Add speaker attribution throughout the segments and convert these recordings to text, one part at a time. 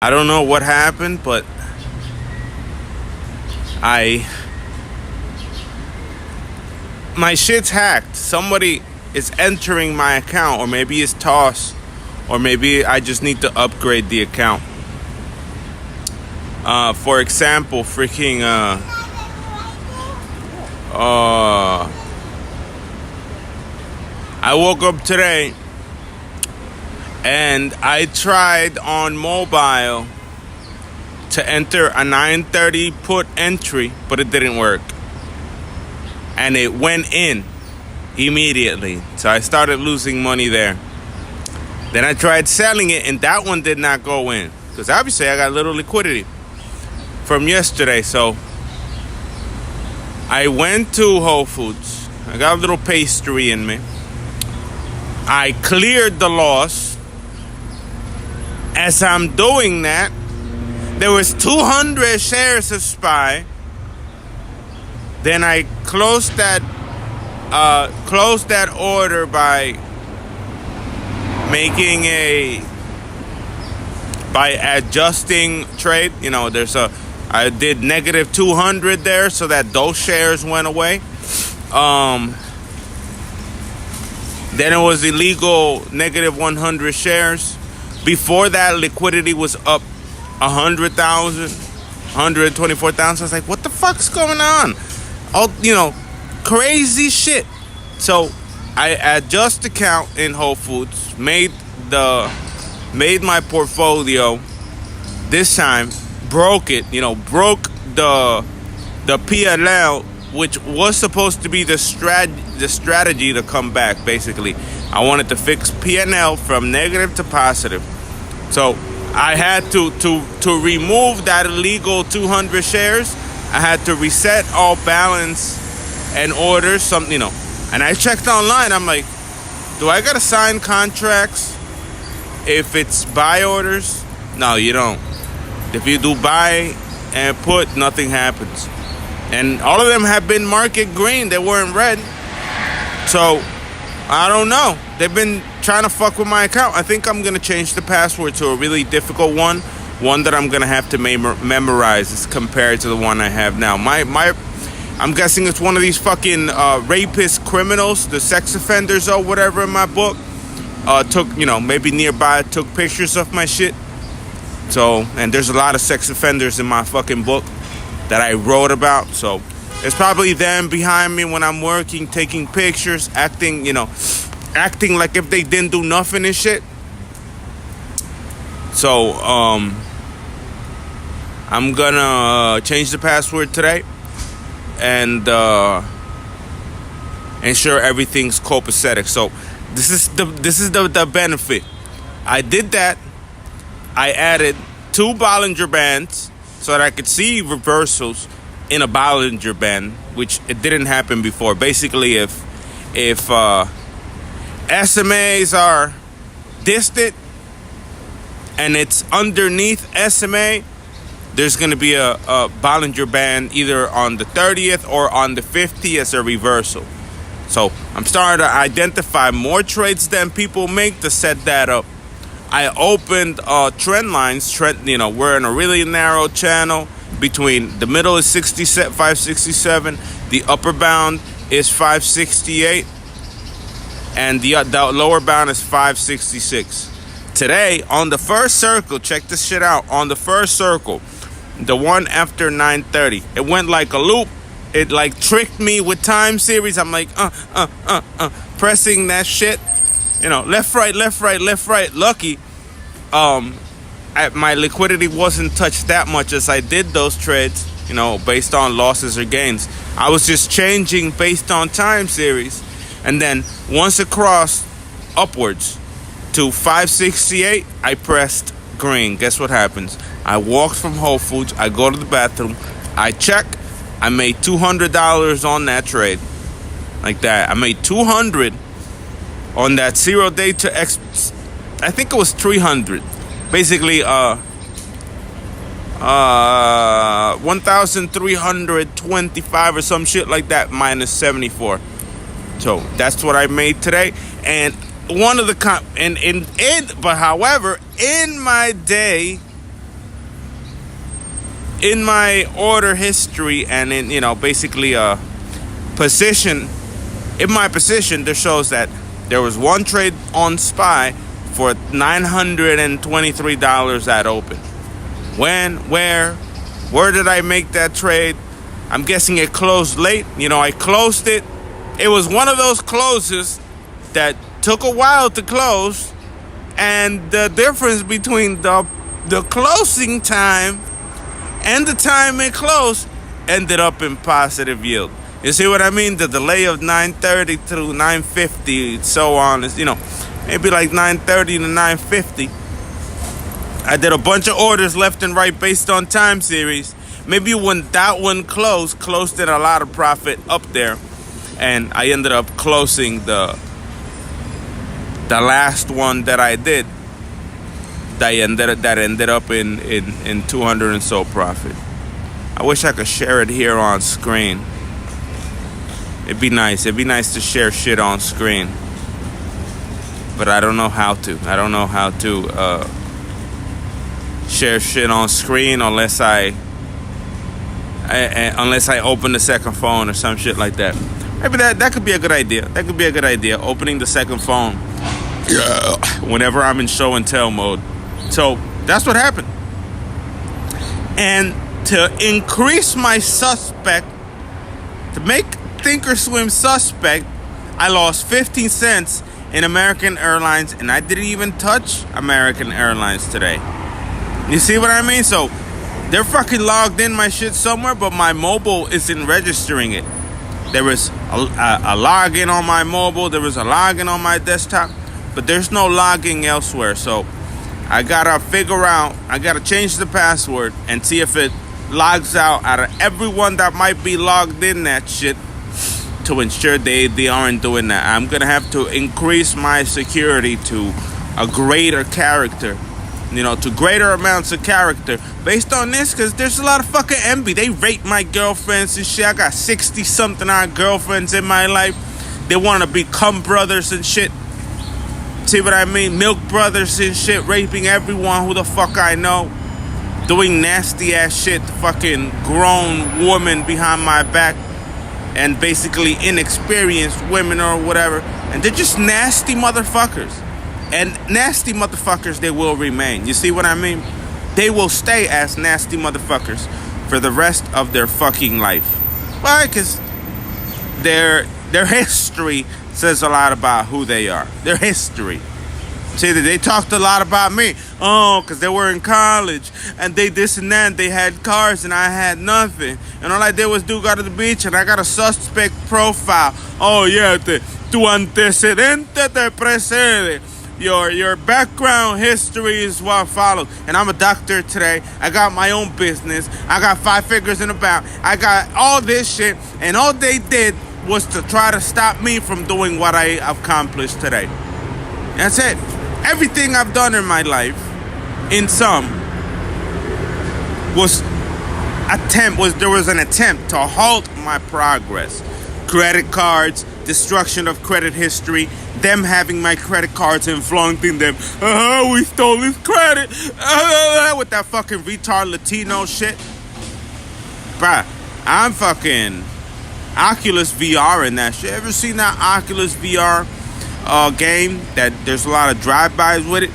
Speaker 1: I don't know what happened, but I my shit's hacked. Somebody is entering my account, or maybe it's tossed, or maybe I just need to upgrade the account. For example, freaking I woke up today and I tried on mobile to enter a 9:30 put entry, but it didn't work. And it went in immediately. So I started losing money there. Then I tried selling it, and that one did not go in. Because obviously I got a little liquidity from yesterday. So I went to Whole Foods. I got a little pastry in me. I cleared the loss. As I'm doing that, there was 200 shares of SPY. Then I closed that order by adjusting trade. You know, I did negative 200 there, so that those shares went away. Then it was illegal negative 100 shares. Before that, liquidity was up 100,000, 124,000. I was like, what the fuck's going on? All, crazy shit. So I adjust account in Whole Foods, made my portfolio this time, broke it, broke the PLL, which was supposed to be the strategy to come back. Basically, I wanted to fix P&L from negative to positive. So I had to remove that illegal 200 shares. I had to reset all balance and orders, and I checked online. I'm like, do I gotta sign contracts if it's buy orders? No, you don't. If you do buy and put, nothing happens. And all of them have been market green. They weren't red. So I don't know. They've been trying to fuck with my account. I think I'm gonna change the password to a really difficult one that I'm gonna have to memorize as compared to the one I have now. I'm guessing it's one of these fucking rapist criminals, the sex offenders or whatever in my book. Took maybe nearby, took pictures of my shit. So, and there's a lot of sex offenders in my fucking book that I wrote about. So it's probably them behind me when I'm working, taking pictures, acting like if they didn't do nothing and shit. So, I'm gonna change the password today and ensure everything's copacetic. So this is the benefit. I did that. I added 2 Bollinger Bands so that I could see reversals in a Bollinger Band, which it didn't happen before. Basically, if SMAs are distant and it's underneath SMA, there's going to be a Bollinger Band either on the 30th or on the 50th as a reversal. So I'm starting to identify more trades than people make to set that up. I opened trend lines. We're in a really narrow channel. Between the middle is 567, the upper bound is 568, and the lower bound is 566. Today, on the first circle, check this shit out. On the first circle, the one after 9:30, it went like a loop. It like tricked me with time series. I'm like, pressing that shit. Left, right, left, right, left, right. Lucky, my liquidity wasn't touched that much as I did those trades, based on losses or gains. I was just changing based on time series. And then once it crossed upwards to 568, I pressed green. Guess what happens? I walked from Whole Foods. I go to the bathroom. I check. I made $200 on that trade. Like that. I made $200 on that 0 day to X. I think it was 300. Basically, 1,325 or some shit like that minus 74. So that's what I made today. And one of the however, in my day, in my order history and in, basically position, in my position, there shows that there was one trade on SPY for $923 at open. When, where did I make that trade? I'm guessing it closed late. I closed it. It was one of those closes that took a while to close, and the difference between the closing time and the time it closed ended up in positive yield. You see what I mean? The delay of 9:30 through 9:50, so on, is maybe like 9:30 to 9:50. I did a bunch of orders left and right based on time series. Maybe when that one closed at a lot of profit up there, and I ended up closing the last one that I did. That ended up in 200 and so profit. I wish I could share it here on screen. It'd be nice. It'd be nice to share shit on screen, but I don't know how to. I don't know how to share shit on screen unless I open the second phone or some shit like that. Maybe that could be a good idea. That could be a good idea. Opening the second phone. Yeah. Whenever I'm in show and tell mode. So that's what happened. And to increase my suspect, to make Thinkorswim suspect, I lost 15 cents in American Airlines, and I didn't even touch American Airlines today. You see what I mean? So they're fucking logged in my shit somewhere, but my mobile isn't registering it. There was a login on my mobile, there was a login on my desktop, but there's no logging elsewhere. So I gotta change the password and see if it logs out of everyone that might be logged in that shit, to ensure they aren't doing that. I'm gonna have to increase my security to a greater character, to greater amounts of character based on this, because there's a lot of fucking envy. They rate my girlfriends and shit. I got 60 something odd girlfriends in my life. They want to become brothers and shit. See what I mean? Milk brothers and shit, raping everyone who the fuck I know, doing nasty ass shit to fucking grown women behind my back, and basically inexperienced women or whatever. And they're just nasty motherfuckers. And nasty motherfuckers they will remain. You see what I mean? They will stay as nasty motherfuckers for the rest of their fucking life. Why? Because their history says a lot about who they are. Their history. See, they talked a lot about me. Oh, because they were in college and they this and that. They had cars and I had nothing. And all I did was go to the beach and I got a suspect profile. Oh, yeah, tu antecedente te precede. Your background history is what follows. And I'm a doctor today. I got my own business. I got 5 figures in the bank. I got all this shit. And all they did was to try to stop me from doing what I accomplished today. That's it. Everything I've done in my life, in sum, there was an attempt to halt my progress. Credit cards, destruction of credit history, them having my credit cards and flaunting them. We stole his credit. With that fucking retard Latino shit. Bruh, I'm fucking Oculus VR in that shit. Ever seen that Oculus VR game that there's a lot of drive-bys with it?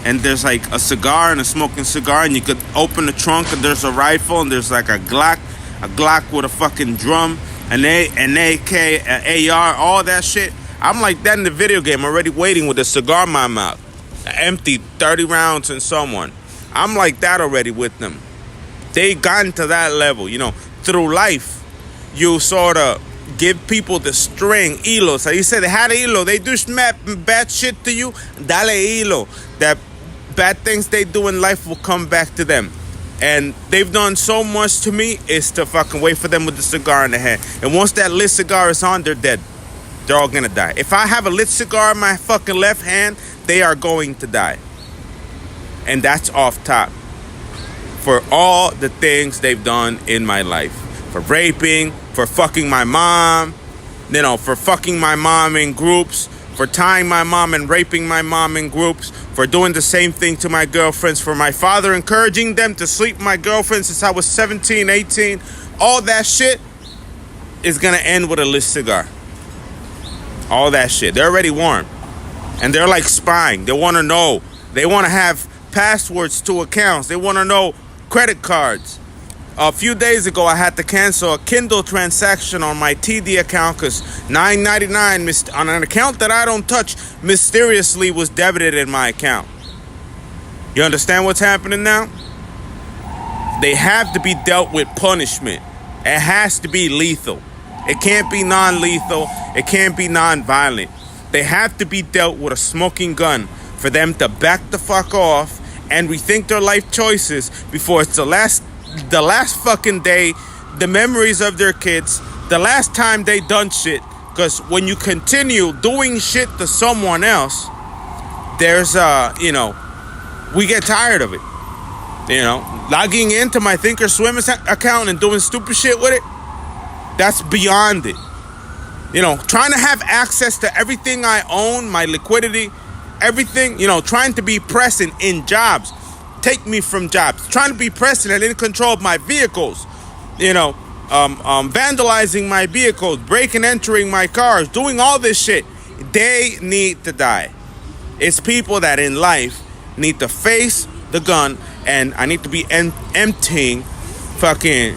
Speaker 1: And there's like a cigar and a smoking cigar, and you could open the trunk and there's a rifle and there's like a Glock with a fucking drum, an AK, an AR, all that shit. I'm like that in the video game, already waiting with a cigar in my mouth, empty 30 rounds in someone. I'm like that already with them. They gotten to that level, through life. You sort of give people the string, hilo. So you say they had a hilo. They do bad shit to you, dale hilo. That bad things they do in life will come back to them. And they've done so much to me, is to fucking wait for them with the cigar in the hand. And once that lit cigar is on, they're dead. They're all gonna die. If I have a lit cigar in my fucking left hand, they are going to die. And that's off top. For all the things they've done in my life. For raping, for fucking my mom, for fucking my mom in groups, for tying my mom and raping my mom in groups, for doing the same thing to my girlfriends, for my father encouraging them to sleep with my girlfriend since I was 17, 18. All that shit is gonna end with a lit cigar. All that shit. They're already warned. And they're like spying. They want to know. They want to have passwords to accounts. They want to know credit cards. A few days ago, I had to cancel a Kindle transaction on my TD account because $9.99 on an account that I don't touch mysteriously was debited in my account. You understand what's happening now? They have to be dealt with punishment. It has to be lethal. It can't be non-lethal. It can't be non-violent. They have to be dealt with a smoking gun for them to back the fuck off and rethink their life choices before it's the last fucking day, the memories of their kids, the last time they done shit. Because when you continue doing shit to someone else, there's we get tired of it. Logging into my Thinkorswim account and doing stupid shit with it, that's beyond it. Trying to have access to everything I own, my liquidity, everything, trying to be present in jobs, take me from jobs, trying to be present and in control of my vehicles, vandalizing my vehicles, breaking and entering my cars, doing all this shit. They need to die. It's people that in life need to face the gun, and I need to be emptying fucking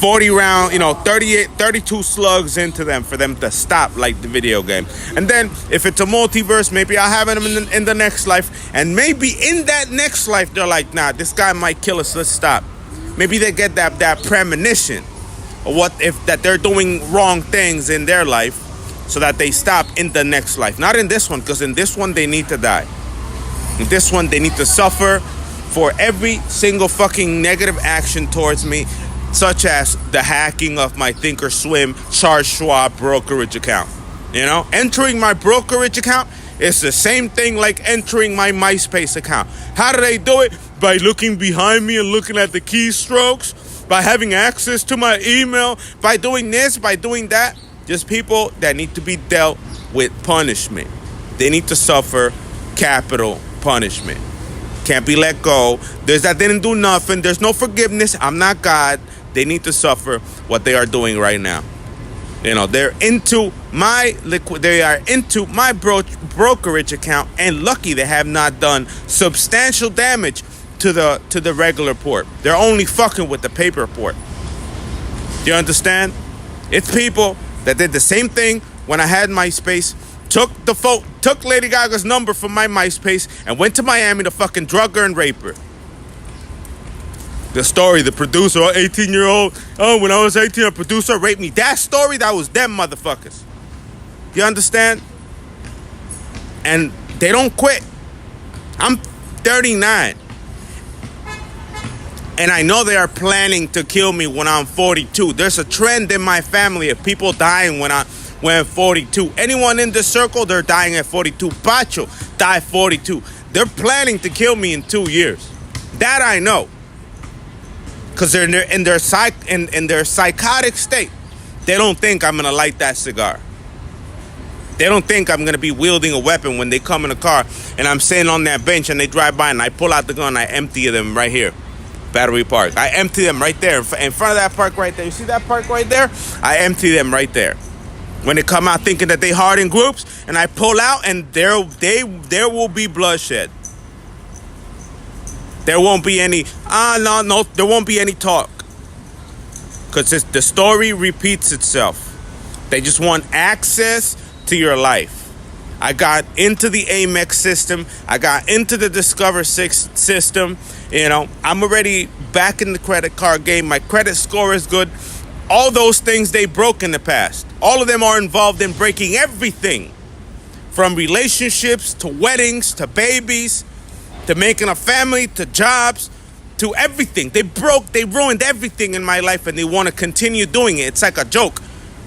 Speaker 1: 40 round, 32 slugs into them for them to stop like the video game. And then if it's a multiverse, maybe I'll have them in the next life. And maybe in that next life, they're like, nah, this guy might kill us. Let's stop. Maybe they get that premonition of what if that they're doing wrong things in their life so that they stop in the next life. Not in this one, because in this one, they need to die. In this one, they need to suffer for every single fucking negative action towards me, such as the hacking of my Thinkorswim Charles Schwab brokerage account. Entering my brokerage account is the same thing like entering my MySpace account. How do they do it? By looking behind me and looking at the keystrokes, by having access to my email, by doing this, by doing that. Just people that need to be dealt with punishment. They need to suffer capital punishment. Can't be let go. There's that didn't do nothing. There's no forgiveness. I'm not God. They need to suffer what they are doing right now. They're into my brokerage account, and lucky they have not done substantial damage to the regular port. They're only fucking with the paper port. Do you understand? It's people that did the same thing when I had MySpace, took Lady Gaga's number from my MySpace and went to Miami to fucking drug her and rape her. The story, the producer, 18-year-old, when I was 18, a producer raped me. That story, that was them motherfuckers. You understand? And they don't quit. I'm 39. And I know they are planning to kill me when I'm 42. There's a trend in my family of people dying when I'm 42. Anyone in this circle, they're dying at 42. Pacho died 42. They're planning to kill me in 2 years. That I know. Because they're in their psychotic state. They don't think I'm going to light that cigar. They don't think I'm going to be wielding a weapon when they come in a car and I'm sitting on that bench and they drive by and I pull out the gun and I empty them right here. Battery Park. I empty them right there. In front of that park right there. You see that park right there? I empty them right there. When they come out thinking that they hard in groups and I pull out and there will be bloodshed. There won't be any, there won't be any talk. Because the story repeats itself. They just want access to your life. I got into the Amex system. I got into the Discover system. I'm already back in the credit card game. My credit score is good. All those things they broke in the past. All of them are involved in breaking everything. From relationships to weddings to babies, to making a family, to jobs, to everything. They ruined everything in my life and they want to continue doing it. It's like a joke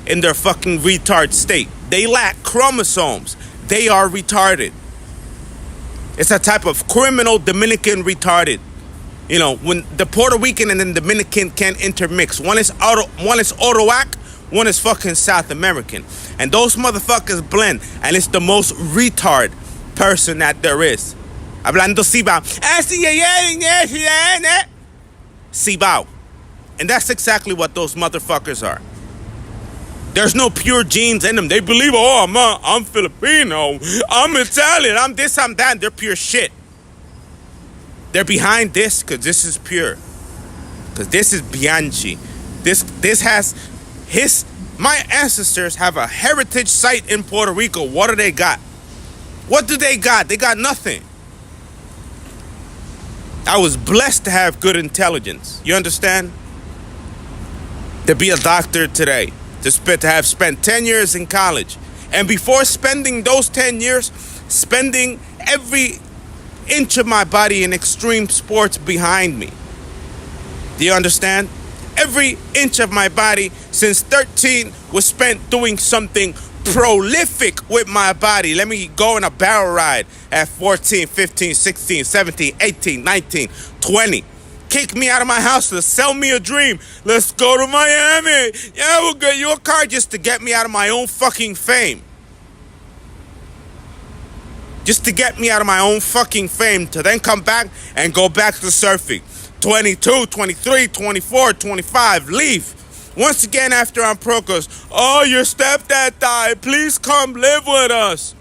Speaker 1: in their fucking retard state. They lack chromosomes. They are retarded. It's a type of criminal Dominican retarded. When the Puerto Rican and the Dominican can't intermix. One is Oroac, one is fucking South American. And those motherfuckers blend. And it's the most retard person that there is. Hablando Cibao. Cibao. And that's exactly what those motherfuckers are. There's no pure genes in them. They believe, I'm Filipino, I'm Italian, I'm this, I'm that. They're pure shit. They're behind this because this is pure. Because this is Bianchi. This has my ancestors have a heritage site in Puerto Rico. What do they got? What do they got? They got nothing. I was blessed to have good intelligence. You understand? To be a doctor today. To have spent 10 years in college. And before spending those 10 years, spending every inch of my body in extreme sports behind me. Do you understand? Every inch of my body since 13 was spent doing something prolific with my body. Let me go on a barrel ride at 14, 15, 16, 17, 18, 19, 20. Kick me out of my house to sell me a dream. Let's go to Miami. Yeah, we'll get you a car just to get me out of my own fucking fame. Just to get me out of my own fucking fame to then come back and go back to surfing. 22, 23, 24, 25, leave. Once again after I'm pro goes, your stepdad died. Please come live with us.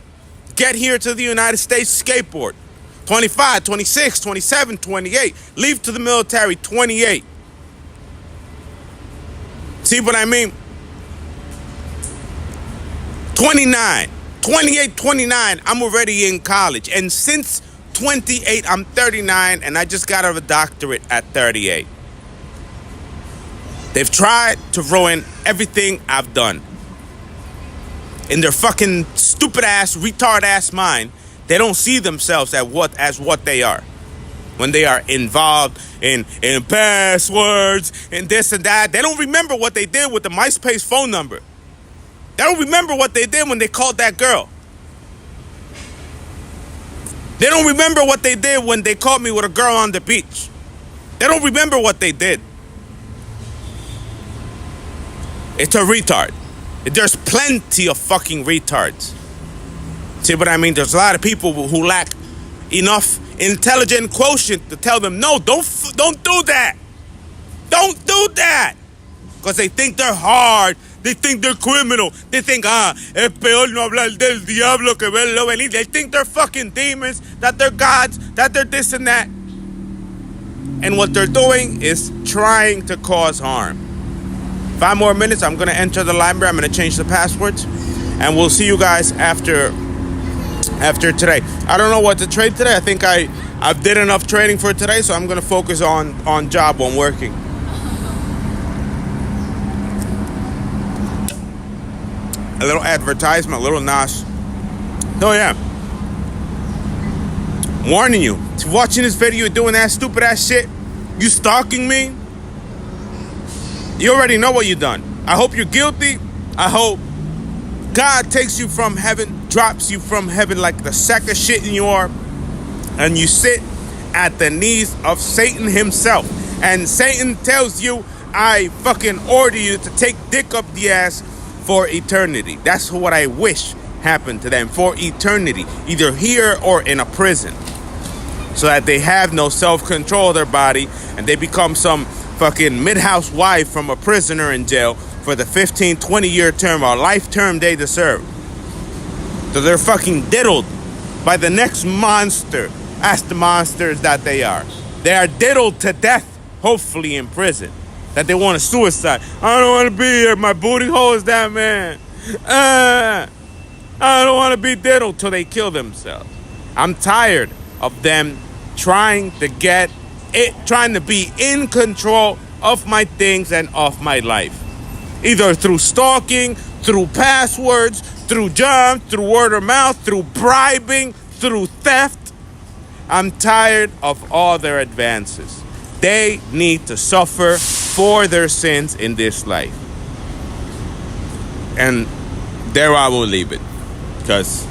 Speaker 1: Get here to the United States, skateboard. 25, 26, 27, 28. Leave to the military, 28. See what I mean? 29, 28, 29, I'm already in college. And since 28, I'm 39, and I just got out of a doctorate at 38. They've tried to ruin everything I've done. In their fucking stupid-ass, retard-ass mind, they don't see themselves as what they are. When they are involved in passwords and this and that, they don't remember what they did with the MySpace phone number. They don't remember what they did when they called that girl. They don't remember what they did when they caught me with a girl on the beach. They don't remember what they did. It's a retard. There's plenty of fucking retards. See what I mean? There's a lot of people who lack enough intelligent quotient to tell them, no, don't do that. Don't do that. Because they think they're hard. They think they're criminal. They think, es peor no hablar del diablo que verlo venir. They think they're fucking demons, that they're gods, that they're this and that. And what they're doing is trying to cause harm. 5 more minutes, I'm going to enter the library. I'm going to change the passwords. And we'll see you guys after today. I don't know what to trade today. I think I did enough trading for today, so I'm going to focus on job, on working. A little advertisement, a little nos. Oh, yeah. Warning you. If you're watching this video doing that stupid ass shit, you stalking me, you already know what you done. I hope you're guilty. I hope God takes you from heaven, drops you from heaven like the sack of shit you are, and you sit at the knees of Satan himself. And Satan tells you, I fucking order you to take dick up the ass for eternity. That's what I wish happened to them, for eternity, either here or in a prison, so that they have no self-control of their body and they become some fucking mid-house wife from a prisoner in jail for the 15, 20-year term or life term they deserve. So they're fucking diddled by the next monster, as the monsters that they are. They are diddled to death, hopefully in prison, that they want to suicide. I don't want to be here. My booty hole is that man. I don't want to be diddled till they kill themselves. I'm tired of them trying to be in control of my things and of my life. Either through stalking, through passwords, through jump, through word of mouth, through bribing, through theft. I'm tired of all their advances. They need to suffer for their sins in this life. And there I will leave it. Because